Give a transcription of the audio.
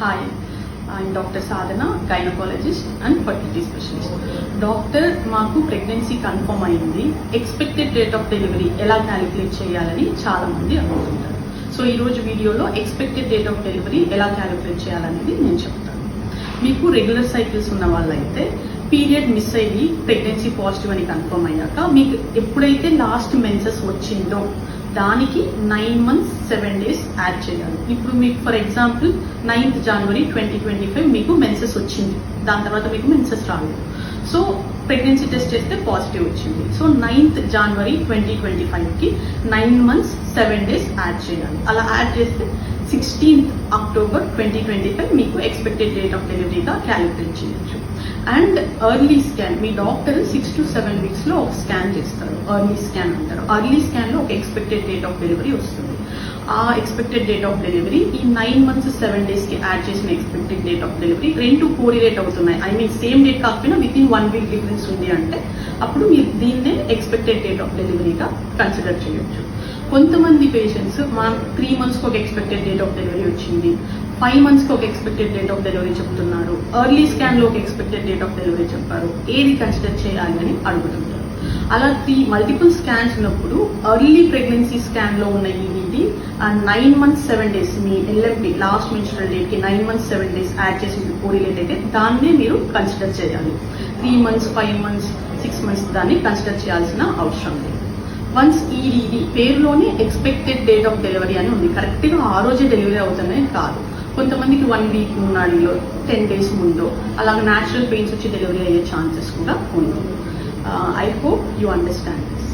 Hi, I'm Dr. Sadhana, gynecologist and fertility specialist. Doctor మాకు pregnancy confirm అయింది, expected date of delivery ఎలా calculate చేయాలని చాలా మంది అడుగుతుంటారు. సో ఈరోజు వీడియోలో ఎక్స్పెక్టెడ్ డేట్ ఆఫ్ డెలివరీ ఎలా క్యాలిక్యులేట్ చేయాలనేది నేను చెప్తాను. మీకు రెగ్యులర్ సైకిల్స్ ఉన్న వాళ్ళైతే పీరియడ్ మిస్ అయ్యి ప్రెగ్నెన్సీ పాజిటివ్ అని కన్ఫర్మ్ అయ్యాక మీకు ఎప్పుడైతే లాస్ట్ మెన్సెస్ వచ్చిందో దానికి 9 months 7 days యాడ్ చేయాలి. ఇప్పుడు మీకు ఫర్ ఎగ్జాంపుల్ 9th January 2025 మీకు మెన్సెస్ వచ్చింది, దాని తర్వాత మీకు మెన్సెస్ రాలేదు. సో ప్రెగ్నెన్సీ టెస్ట్ చేస్తే పాజిటివ్ వచ్చింది. So 9th January 2025కి 9 months 7 days add చేయాలి. అలా యాడ్ చేస్తే 16th October 2025 మీకు ఎక్స్పెక్టెడ్ డేట్ ఆఫ్ డెలివరీగా క్యాలిక్యులేట్ చేయొచ్చు. And early scan, me doctor 6 to 7 weeks లో ఒక స్కాన్ చేస్తారు, ఎర్లీ స్కాన్ అంటారు. ఎర్లీ స్కాన్ లో ఒక ఎక్స్పెక్టెడ్ డేట్ ఆఫ్ డెలివరీ వస్తుంది. ఆ ఎక్స్పెక్టెడ్ డేట్ ఆఫ్ డెలివరీ ఈ 9 months 7 days కి యాడ్ చేసిన ఎక్స్పెక్టెడ్ డేట్ ఆఫ్ డెలివరీ రెండు కోరిలేట్ అవుతున్నాయి. ఐ మీన్ సేమ్ డేట్ కాకపోయినా విత్ ఇన్ 1 week డిఫరెన్స్ ఉంది అంటే అప్పుడు మీరు దీన్నే ఎక్స్పెక్టెడ్ డేట్ ఆఫ్ డెలివరీగా కన్సిడర్ చేయొచ్చు. కొంతమంది పేషెంట్స్ మనం 3 months ఒక ఎక్స్పెక్టెడ్ డేట్ ఆఫ్ డెలివరీ వచ్చింది, 5 months ఒక ఎక్స్పెక్టెడ్ డేట్ ఆఫ్ డెలివరీ చెప్తున్నారు, ఎర్లీ స్కాన్ లో ఒక ఎక్స్పెక్టెడ్ డేట్ ఆఫ్ డెలివరీ చెప్పారు, ఏది కన్సిడర్ చేయాలి అని అడుగుతుంటారు. అలా మల్టిపుల్ స్కాన్స్ ఉన్నప్పుడు ఎర్లీ ప్రెగ్నెన్సీ స్కాన్ లో ఉన్న ఈవీడి ఆ 9 months 7 days మీ ఎల్ఎంపి లాస్ట్ మెన్స్ట్రల్ డేట్ కి 9 months 7 days యాడ్ చేసి కోరిలేట్ అయితే దాన్నే మీరు కన్సిడర్ చేయాలి. 3 months 5 months 6 months దాన్ని కన్సిడర్ చేయాల్సిన అవసరం లేదు. వన్స్ ఈడీడీ పేరులోనే ఎక్స్పెక్టెడ్ డేట్ ఆఫ్ డెలివరీ అని ఉంది, కరెక్ట్ గా ఆ రోజే డెలివరీ అవుతుందని కాదు. కొంతమందికి 1 week మున్నాడిలో 10 days ముందో అలాగే న్యాచురల్ పెయిన్స్ వచ్చి డెలివరీ అయ్యే ఛాన్సెస్ కూడా ఉంది. I hope you understand this.